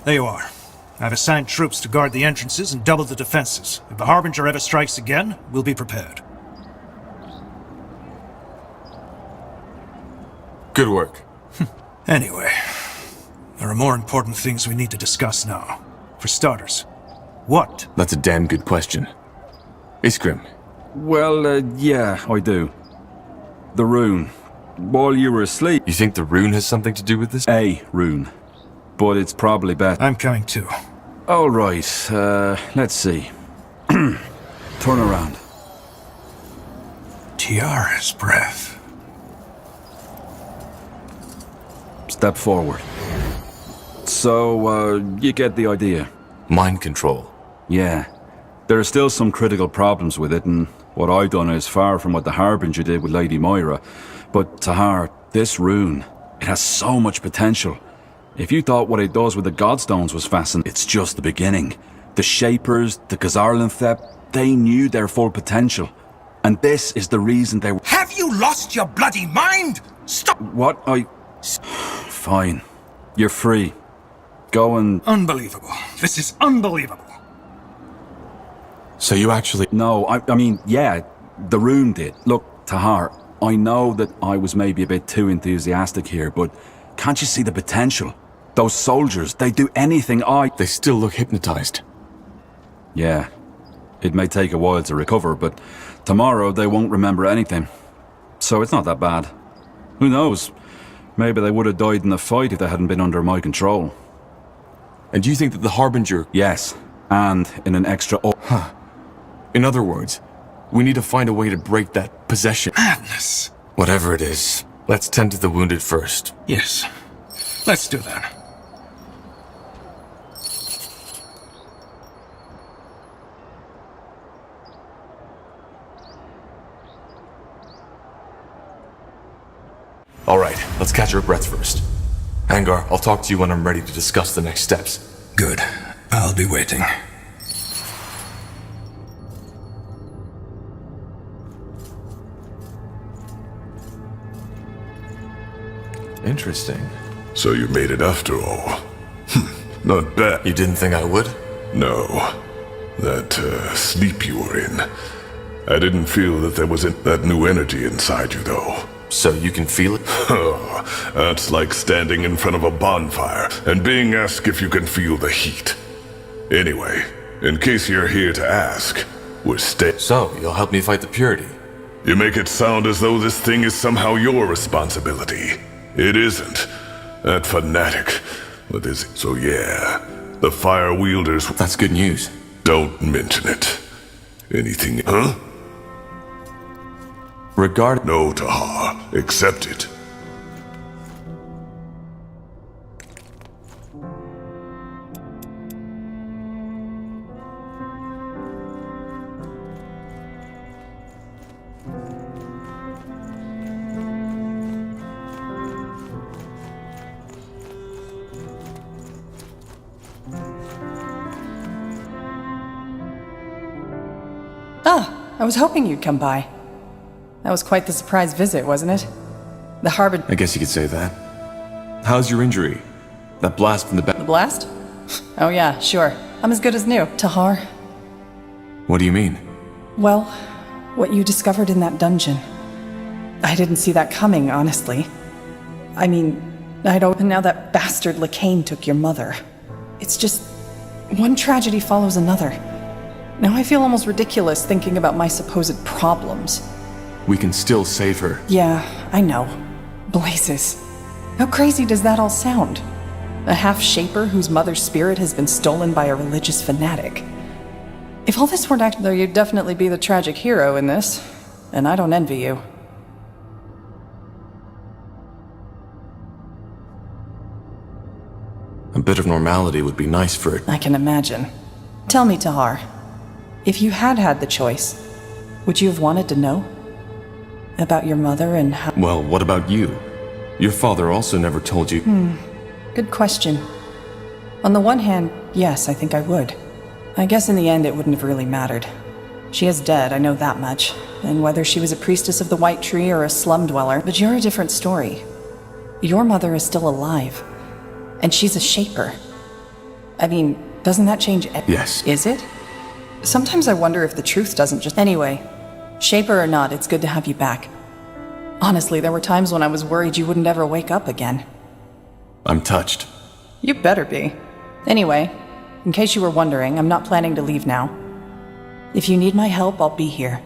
There you are. I've assigned troops to guard the entrances and double the defenses. If the Harbinger ever strikes again, we'll be prepared. Good work. Anyway, there are more important things we need to discuss now. For starters, what? That's a damn good question. Iskrim. Well, yeah, I do. The rune. While you were asleep... You think the rune has something to do with this? A rune. But it's probably better. I'm coming too. Alright, let's see. Turn around. Tiara's breath. Step forward. So, you get the idea. Mind control. Yeah. There are still some critical problems with it, and what I've done is far from what the Harbinger did with Lady Moira. But Tahar, this rune, it has so much potential. If you thought what it does with the Godstones was fascinating, it's just the beginning. The Shapers, the Gazarlanthep, they knew their full potential. And this is the reason they were— Have you lost your bloody mind? Stop! What? Fine. You're free. Go and... Unbelievable. This is unbelievable. So you actually... No, I mean, yeah, the rune did. Look, Tahar, I know that I was maybe a bit too enthusiastic here, but can't you see the potential? Those soldiers, they do anything They still look hypnotized. Yeah. It may take a while to recover, but tomorrow they won't remember anything. So it's not that bad. Who knows? Maybe they would have died in the fight if they hadn't been under my control. And do you think that the Harbinger... Yes, and in an extra... Huh. In other words, we need to find a way to break that possession. Madness. Whatever it is, let's tend to the wounded first. Yes. Let's do that. All right, let's catch our breath first. Angar, I'll talk to you when I'm ready to discuss the next steps. Good. I'll be waiting. Interesting. So you made it after all. Not bad. You didn't think I would? No. That sleep you were in. I didn't feel that there was that new energy inside you, though. So you can feel it? Oh, that's like standing in front of a bonfire and being asked if you can feel the heat. Anyway, in case you're here to ask, we're So, you'll help me fight the purity? You make it sound as though this thing is somehow your responsibility. It isn't. That fanatic. What is it? So yeah, the fire wielders... That's good news. Don't mention it. Anything, huh? No, Tahar. Accept it. Ah, I was hoping you'd come by. That was quite the surprise visit, wasn't it? The Harbinger... I guess you could say that. How's your injury? That blast from the The blast? Oh yeah, sure. I'm as good as new. Tahar. What do you mean? Well, what you discovered in that dungeon. I didn't see that coming, honestly. I mean, I'd opened now that bastard Lacane took your mother. It's just... one tragedy follows another. Now I feel almost ridiculous thinking about my supposed problems. We can still save her. Yeah, I know. Blazes. How crazy does that all sound? A half-shaper whose mother's spirit has been stolen by a religious fanatic. If all this weren't actually... Though you'd definitely be the tragic hero in this, and I don't envy you. A bit of normality would be nice for it. I can imagine. Tell me, Tahar, if you had had the choice, would you have wanted to know? About your mother and how... Well, what about you? Your father also never told you... Good question. On the one hand, yes, I think I would. I guess in the end it wouldn't have really mattered. She is dead, I know that much. And whether she was a priestess of the White Tree or a slum dweller, but you're a different story. Your mother is still alive. And she's a shaper. I mean, doesn't that change Yes. Is it? Sometimes I wonder if the truth doesn't just... Anyway, Shaper or not, it's good to have you back. Honestly, there were times when I was worried you wouldn't ever wake up again. I'm touched. You better be. Anyway, in case you were wondering, I'm not planning to leave now. If you need my help, I'll be here.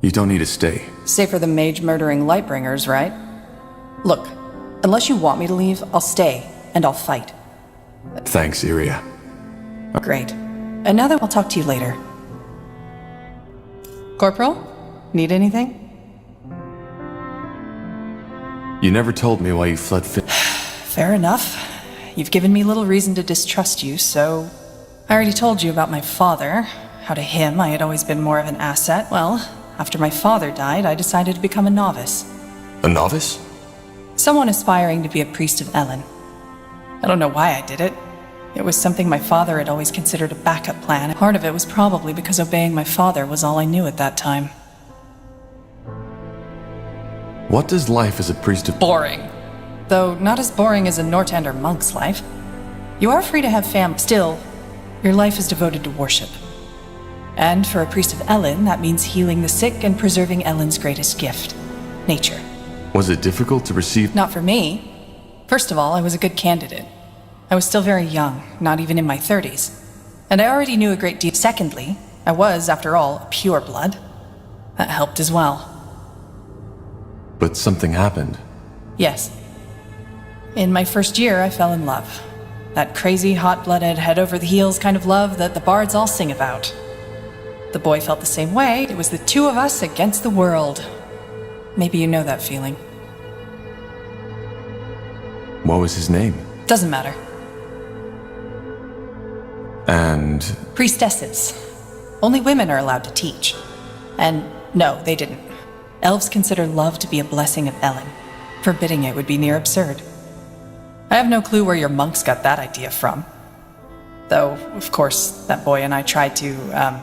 You don't need to stay. Safer than mage-murdering Lightbringers, right? Look, unless you want me to leave, I'll stay, and I'll fight. Thanks, Iria. Great. And now that I'll talk to you later. Corporal? Need anything? You never told me why you fled Fair enough. You've given me little reason to distrust you, so... I already told you about my father. How to him, I had always been more of an asset. Well, after my father died, I decided to become a novice. A novice? Someone aspiring to be a priest of Ellen. I don't know why I did it. It was something my father had always considered a backup plan. Part of it was probably because obeying my father was all I knew at that time. What does life as a priest of... Boring. Though not as boring as a Nortander monk's life. You are free to have family. Still, your life is devoted to worship. And for a priest of Ellen, that means healing the sick and preserving Ellen's greatest gift, nature. Was it difficult to receive... Not for me. First of all, I was a good candidate. I was still very young, not even in my 30s. And I already knew a great deal. Secondly, I was, after all, pure blood. That helped as well. But something happened. Yes. In my first year, I fell in love. That crazy, hot-blooded, head-over-the-heels kind of love that the bards all sing about. The boy felt the same way. It was the two of us against the world. Maybe you know that feeling. What was his name? Doesn't matter. And... Priestesses. Only women are allowed to teach. And no, they didn't. Elves consider love to be a blessing of Ellen. Forbidding it would be near absurd. I have no clue where your monks got that idea from. Though, of course, that boy and I tried to,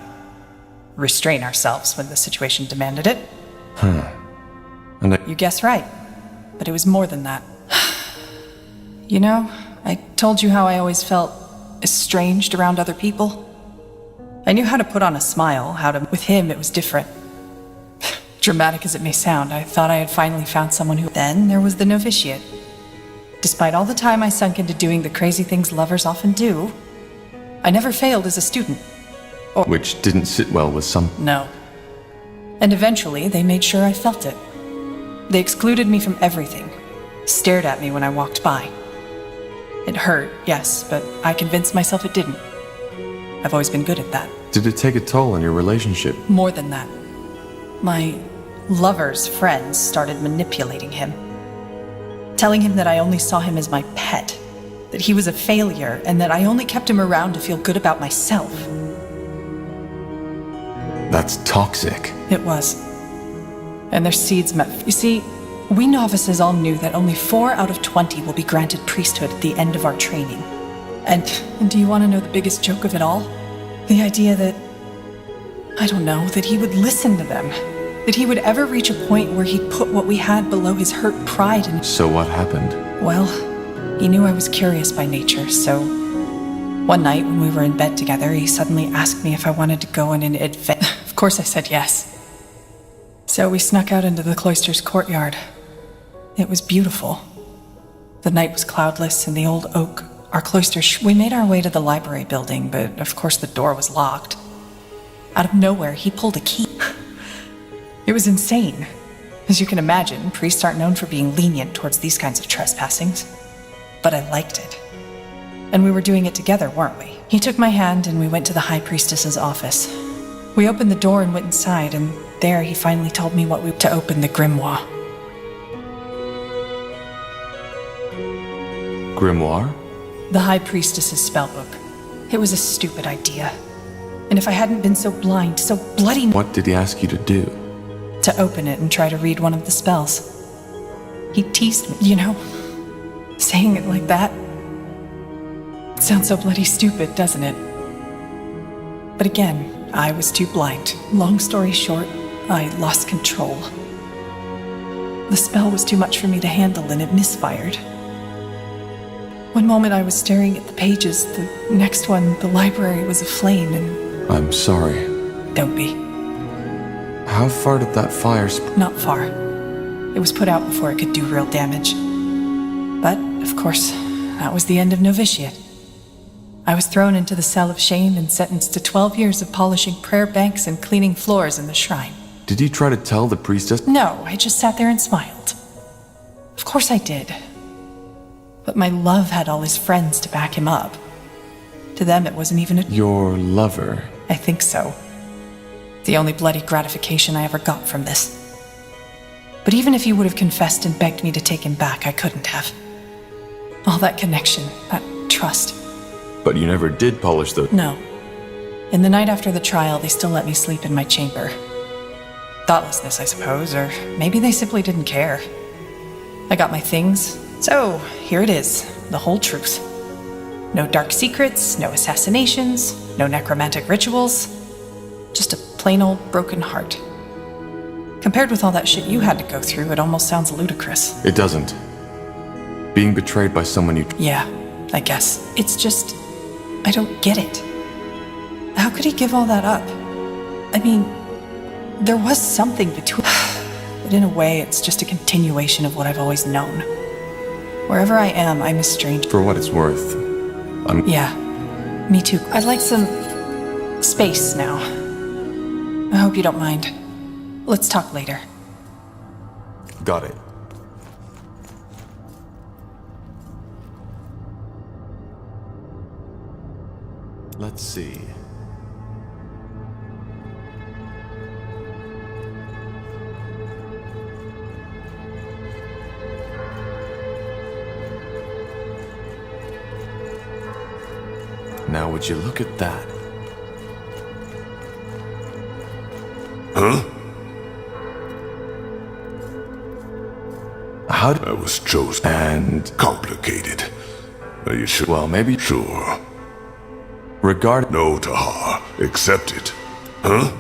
restrain ourselves when the situation demanded it. And You guess right. But it was more than that. You know, I told you how I always felt estranged around other people. I knew how to put on a smile, With him, it was different. Dramatic as it may sound, I thought I had finally found someone who... Then there was the novitiate. Despite all the time I sunk into doing the crazy things lovers often do, I never failed as a student. Which didn't sit well with some... No. And eventually, they made sure I felt it. They excluded me from everything, stared at me when I walked by. It hurt, yes, but I convinced myself it didn't. I've always been good at that. Did it take a toll on your relationship? More than that. My lover's friends started manipulating him. Telling him that I only saw him as my pet, that he was a failure, and that I only kept him around to feel good about myself. That's toxic. It was. And their seeds met. You see, we novices all knew that only 4 out of 20 will be granted priesthood at the end of our training. And do you want to know the biggest joke of it all? The idea that, I don't know, that he would listen to them. That he would ever reach a point where he'd put what we had below his hurt pride and... So what happened? Well, he knew I was curious by nature, so... One night when we were in bed together, he suddenly asked me if I wanted to go on an adventure. Of course I said yes. So we snuck out into the cloister's courtyard. It was beautiful. The night was cloudless and the old oak, our cloister... We made our way to the library building, but of course the door was locked. Out of nowhere, he pulled a key. It was insane. As you can imagine, priests aren't known for being lenient towards these kinds of trespassings. But I liked it. And we were doing it together, weren't we? He took my hand and we went to the High Priestess's office. We opened the door and went inside, and there he finally told me to open the grimoire. Grimoire? The High Priestess's spellbook. It was a stupid idea. And if I hadn't been so blind, so bloody... What did he ask you to do? To open it and try to read one of the spells. He teased me, you know, saying it like that. It sounds so bloody stupid, doesn't it? But again, I was too blind. Long story short, I lost control. The spell was too much for me to handle and it misfired. One moment I was staring at the pages, the next one, the library was aflame, and... I'm sorry. Don't be. How far did that fire Not far. It was put out before it could do real damage. But, of course, that was the end of novitiate. I was thrown into the cell of shame and sentenced to 12 years of polishing prayer banks and cleaning floors in the shrine. Did you try to tell the priestess? No, I just sat there and smiled. Of course I did. But my love had all his friends to back him up. To them it wasn't even a... Your lover? I think so. The only bloody gratification I ever got from this. But even if he would have confessed and begged me to take him back, I couldn't have. All that connection, that trust. But you never did polish the... No. In the night after the trial, they still let me sleep in my chamber. Thoughtlessness, I suppose, or maybe they simply didn't care. I got my things, so here it is, the whole truth. No dark secrets, no assassinations, no necromantic rituals. Just a plain old broken heart. Compared with all that shit you had to go through, it almost sounds ludicrous. It doesn't. Being betrayed by someone you... Yeah, I guess. It's just... I don't get it. How could he give all that up? I mean, there was something between... But in a way, it's just a continuation of what I've always known. Wherever I am, I'm a stranger. For what it's worth. Yeah, me too. I'd like some... space now. I hope you don't mind. Let's talk later. Got it. Let's see. Now would you look at that? Huh? How I was chosen. And... Complicated. Are you sure? Well, maybe... Sure. Regard... No, Tahar. Accept it. Huh?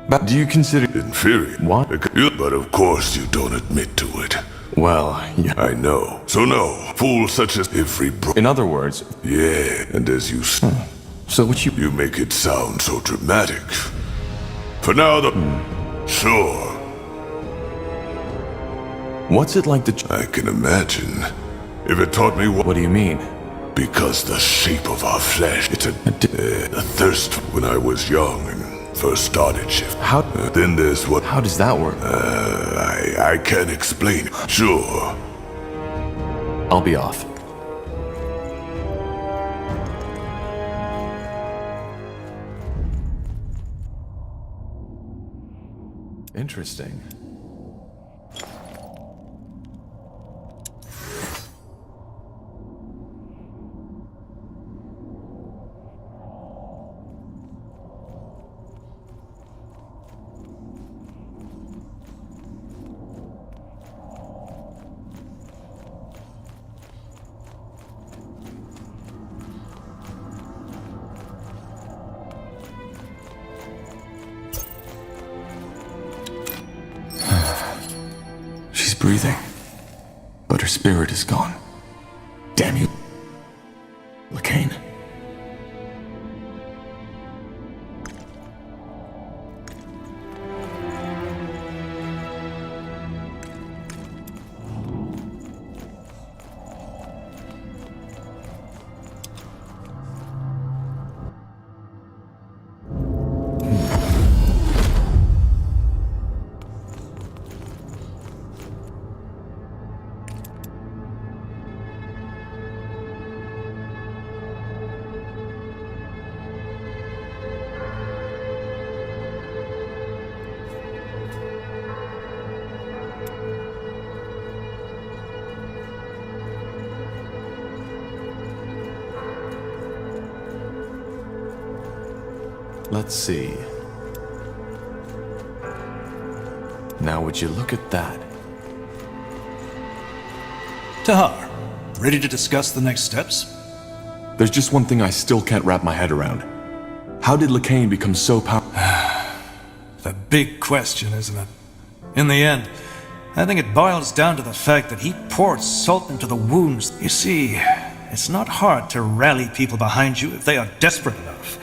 But do you consider... Inferior. What? But of course you don't admit to it. Well, yeah. I know. So no, fools such as every In other words... Yeah, and as you... So what you... You make it sound so dramatic. For now, Sure. What's it like to... I can imagine. If it taught me what... What do you mean? Because the shape of our flesh, it's a thirst when I was young and first started shift. How... Then there's what... How does that work? I can't explain. Sure. I'll be off. Interesting. Breathing, but her spirit is gone. Damn you, Lacane. Let's see. Now would you look at that? Tahar, ready to discuss the next steps? There's just one thing I still can't wrap my head around. How did Lacane become so powerful? The big question, isn't it? In the end, I think it boils down to the fact that he poured salt into the wounds. You see, it's not hard to rally people behind you if they are desperate enough.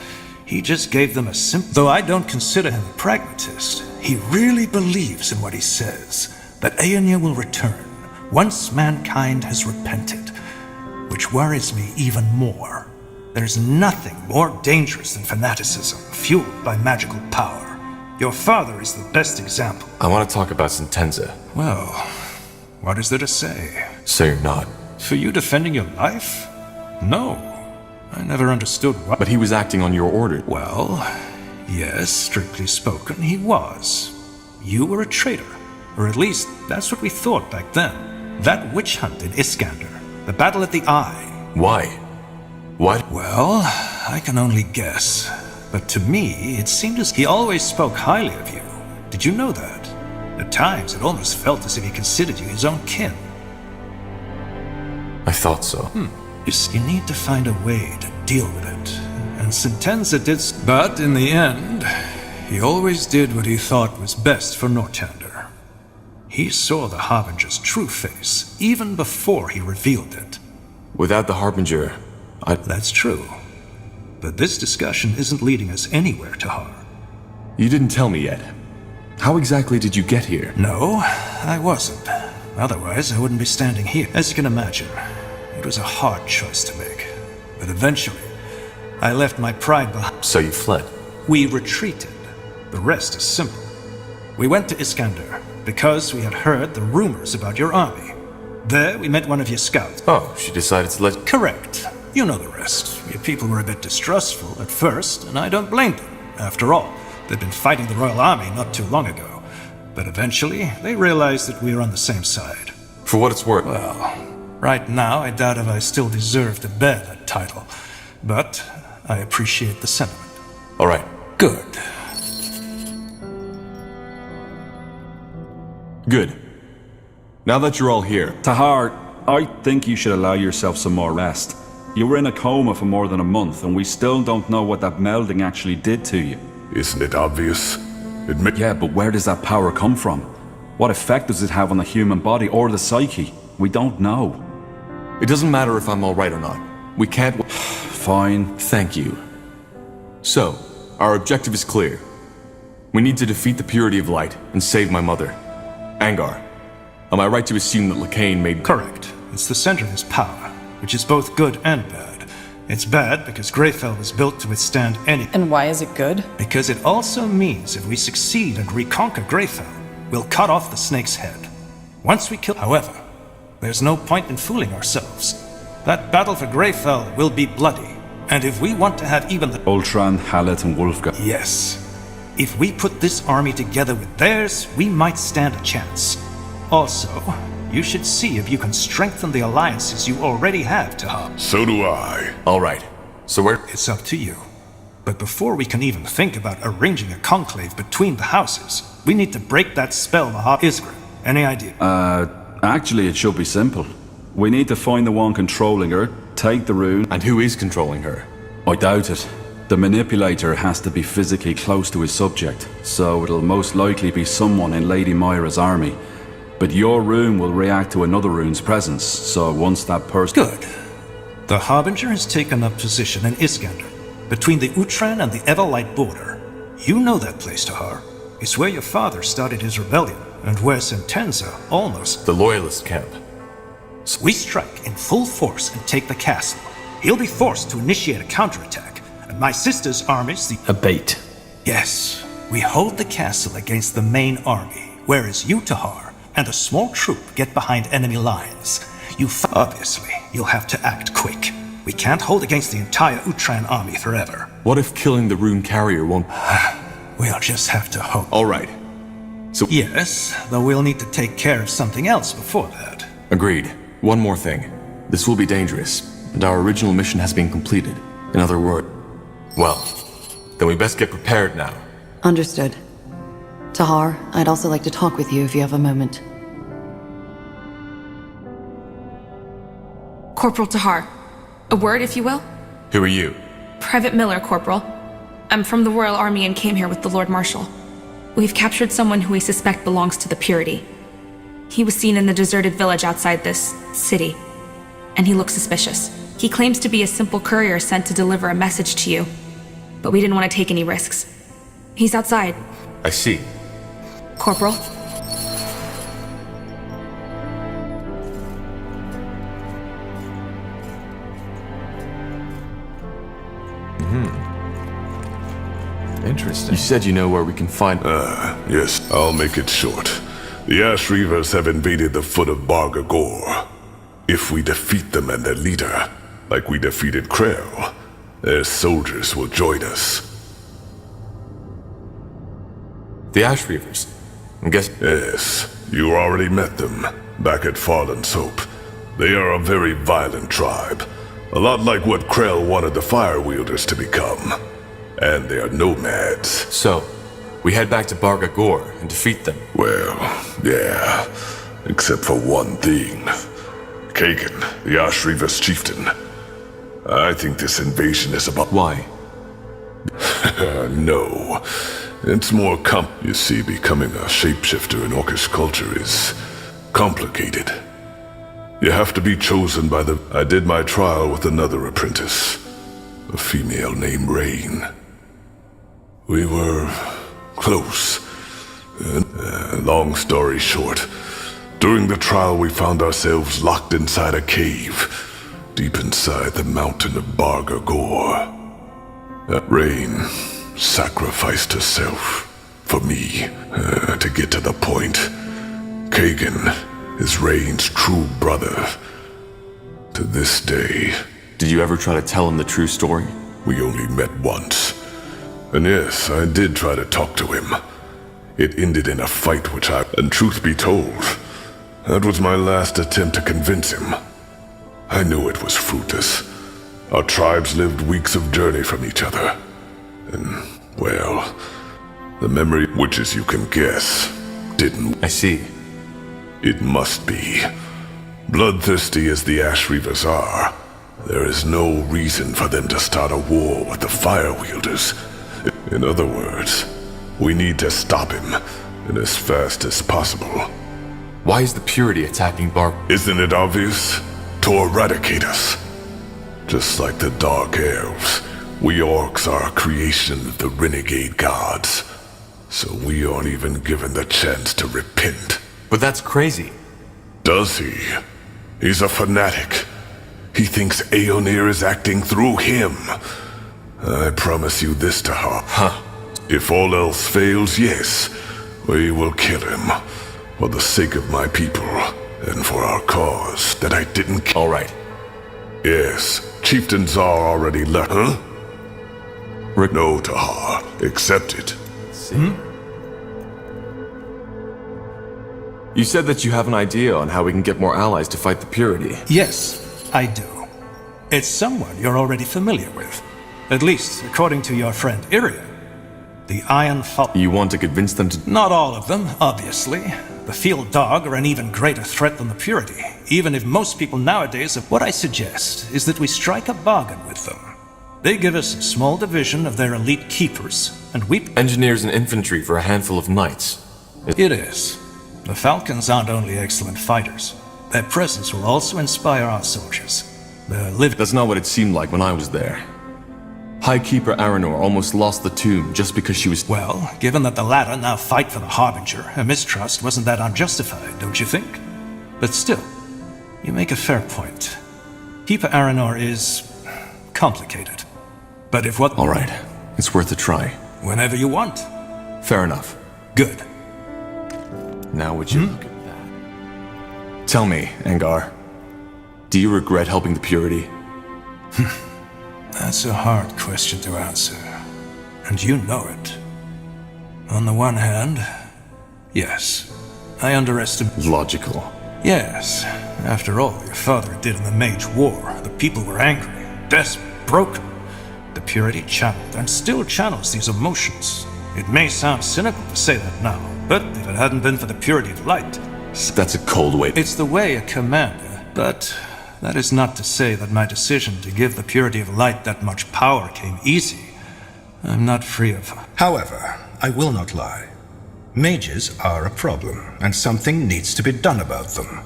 He just gave them a simple... Though I don't consider him a pragmatist, he really believes in what he says, that Aeonia will return once mankind has repented, which worries me even more. There's nothing more dangerous than fanaticism fueled by magical power. Your father is the best example. I want to talk about Sentenza. Well, what is there to say? So you're not. For you defending your life? No. I never understood why. But he was acting on your order. Well, yes, strictly spoken, he was. You were a traitor. Or at least, that's what we thought back then. That witch hunt in Iskander. The battle at the Eye. Why? What? Well, I can only guess. But to me, it seemed as he always spoke highly of you. Did you know that? At times, it almost felt as if he considered you his own kin. I thought so. You need to find a way to deal with it. And Sentenza did... But in the end, he always did what he thought was best for Nortander. He saw the Harbinger's true face, even before he revealed it. Without the Harbinger, That's true. But this discussion isn't leading us anywhere, Tahar. You didn't tell me yet. How exactly did you get here? No, I wasn't. Otherwise, I wouldn't be standing here. As you can imagine, it was a hard choice to make. But eventually, I left my pride behind. So you fled? We retreated. The rest is simple. We went to Iskander because we had heard the rumors about your army. There, we met one of your scouts. Oh, she decided to let... Correct. You know the rest. Your people were a bit distrustful at first, and I don't blame them. After all, they'd been fighting the Royal Army not too long ago. But eventually, they realized that we were on the same side. For what it's worth. Well, right now, I doubt if I still deserve to bear that title. But I appreciate the sentiment. All right. Good. Good. Now that you're all here... Tahar, I think you should allow yourself some more rest. You were in a coma for more than a month, and we still don't know what that melding actually did to you. Isn't it obvious? Yeah, but where does that power come from? What effect does it have on the human body or the psyche? We don't know. It doesn't matter if I'm all right or not. We can't... Fine. Thank you. So, our objective is clear. We need to defeat the Purity of Light and save my mother. Angar, am I right to assume that Lacane made... Correct. It's the center of his power, which is both good and bad. It's bad because Greyfell was built to withstand any... And why is it good? Because it also means if we succeed and reconquer Greyfell, we'll cut off the snake's head. Once we kill... However, there's no point in fooling ourselves. That battle for Greyfell will be bloody, and if we want to have even the... Ultran, Hallett, and Wolfgar. Yes. If we put this army together with theirs, we might stand a chance. Also, you should see if you can strengthen the alliances you already have, Tahar. So do I. All right. So where... It's up to you. But before we can even think about arranging a conclave between the houses, we need to break that spell Mahab Isgrim. Any idea? Actually, it should be simple. We need to find the one controlling her, take the rune... And who is controlling her? I doubt it. The manipulator has to be physically close to his subject, so it'll most likely be someone in Lady Moira's army. But your rune will react to another rune's presence, so once that person... Good. The Harbinger has taken up position in Iskander, between the Utran and the Everlight border. You know that place, Tahar. It's where your father started his rebellion, and where Sentenza almost... The Loyalist camp. So we strike in full force and take the castle. He'll be forced to initiate a counterattack, and my sister's armies the... A bait. Yes, we hold the castle against the main army, whereas you, Tahar, and a small troop get behind enemy lines. Obviously, you'll have to act quick. We can't hold against the entire Utran army forever. What if killing the rune carrier won't... We'll just have to hope. All right. So... Yes, though we'll need to take care of something else before that. Agreed. One more thing. This will be dangerous, and our original mission has been completed. In other words... Well, then we best get prepared now. Understood. Tahar, I'd also like to talk with you if you have a moment. Corporal Tahar. A word, if you will? Who are you? Private Miller, Corporal. I'm from the Royal Army and came here with the Lord Marshal. We've captured someone who we suspect belongs to the Purity. He was seen in the deserted village outside this city, and he looks suspicious. He claims to be a simple courier sent to deliver a message to you, but we didn't want to take any risks. He's outside. I see. Corporal? Interesting. You said you know where we can find... Yes, I'll make it short. The Ash Reavers have invaded the foot of Barga Gore. If we defeat them and their leader, like we defeated Krell, their soldiers will join us. The Ash Reavers? I'm guessing... Yes, you already met them, back at Farland's Hope. They are a very violent tribe. A lot like what Krell wanted the Fire Wielders to become. And they are nomads. So, we head back to Barga Gore and defeat them. Well, yeah. Except for one thing. Kagan, the Ash Reavers chieftain. I think this invasion is about... Why? No. It's more You see, becoming a shapeshifter in Orcish culture is... complicated. You have to be chosen by the... I did my trial with another apprentice. A female named Rain. We were... close. Long story short, during the trial we found ourselves locked inside a cave, deep inside the mountain of Barga Gore. Rain sacrificed herself for me, to get to the point. Kagan is Rain's true brother. To this day. Did you ever try to tell him the true story? We only met once. And yes, I did try to talk to him. It ended in a fight and truth be told, that was my last attempt to convince him. I knew it was fruitless. Our tribes lived weeks of journey from each other. And, well, the memory, which as you can guess, didn't... I see. It must be. Bloodthirsty as the Ash Reavers are, there is no reason for them to start a war with the Fire Wielders. In other words, we need to stop him, and as fast as possible. Why is the Purity attacking Barg? Isn't it obvious? To eradicate us. Just like the Dark Elves, we Orcs are a creation of the renegade gods. So we aren't even given the chance to repent. But that's crazy. Does he? He's a fanatic. He thinks Aeonir is acting through him. I promise you this, Tahar. Huh. If all else fails, yes, we will kill him. For the sake of my people, and for our cause that I didn't kill. All right. Yes, Chieftain Czar already left. Huh? No, Tahar. Accept it. You said that you have an idea on how we can get more allies to fight the Purity. Yes, I do. It's someone you're already familiar with. At least, according to your friend Iria. The Iron Fall. You want to convince them to... Not all of them, obviously. The Field Dog are an even greater threat than the Purity, even if most people nowadays... What I suggest is that we strike a bargain with them. They give us a small division of their elite keepers, and we... Engineers and infantry for a handful of knights. It is. The Falcons aren't only excellent fighters. Their presence will also inspire our soldiers. They're living... That's not what it seemed like when I was there. High Keeper Aranor almost lost the tomb just because she was... Well, given that the latter now fight for the Harbinger, her mistrust wasn't that unjustified, don't you think? But still, you make a fair point. Keeper Aranor is... complicated. But if what... All right, it's worth a try. Whenever you want. Fair enough. Good. Now would you look at that? Tell me, Angar. Do you regret helping the Purity? That's a hard question to answer. And you know it. On the one hand, yes. I underestimated... Logical. Yes. After all your father did in the Mage War, the people were angry, desperate, broken. The Purity channeled and still channels these emotions. It may sound cynical to say that now, but if it hadn't been for the Purity of Light... That's a cold way. It's the way a commander, but... That is not to say that my decision to give the Purity of Light that much power came easy. I'm not free of... However, I will not lie. Mages are a problem, and something needs to be done about them.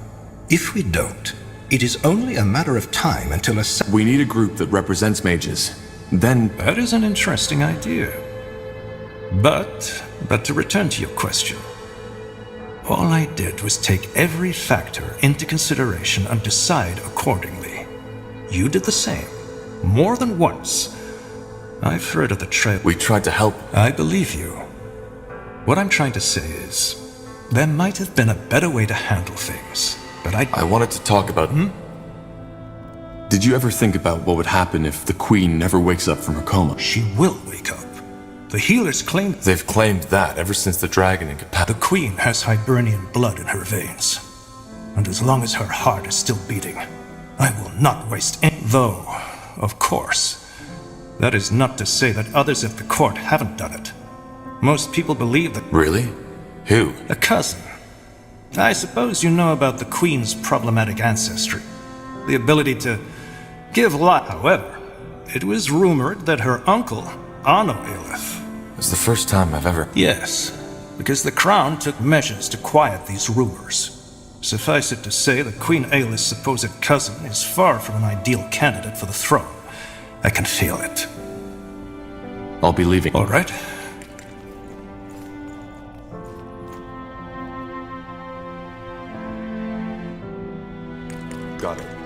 If we don't, it is only a matter of time until a... We need a group that represents mages. Then... That is an interesting idea. But to return to your question, all I did was take every factor into consideration and decide accordingly. You did the same, more than once. I've heard of the trail. We tried to help. I believe you. What I'm trying to say is, there might have been a better way to handle things, but I wanted to talk about... Did you ever think about what would happen if the Queen never wakes up from her coma? She will wake up. The healers claim... They've claimed that ever since the dragon The Queen has Hibernian blood in her veins. And as long as her heart is still beating, I will not waste any... Though, of course, that is not to say that others at the court haven't done it. Most people believe that... Really? Who? A cousin. I suppose you know about the Queen's problematic ancestry. The ability to give life. However, it was rumored that her uncle, Anno Aelith... It's the first time I've ever... Yes, because the Crown took measures to quiet these rumors. Suffice it to say that Queen Aelith's supposed cousin is far from an ideal candidate for the throne. I can feel it. I'll be leaving. All right. Got it.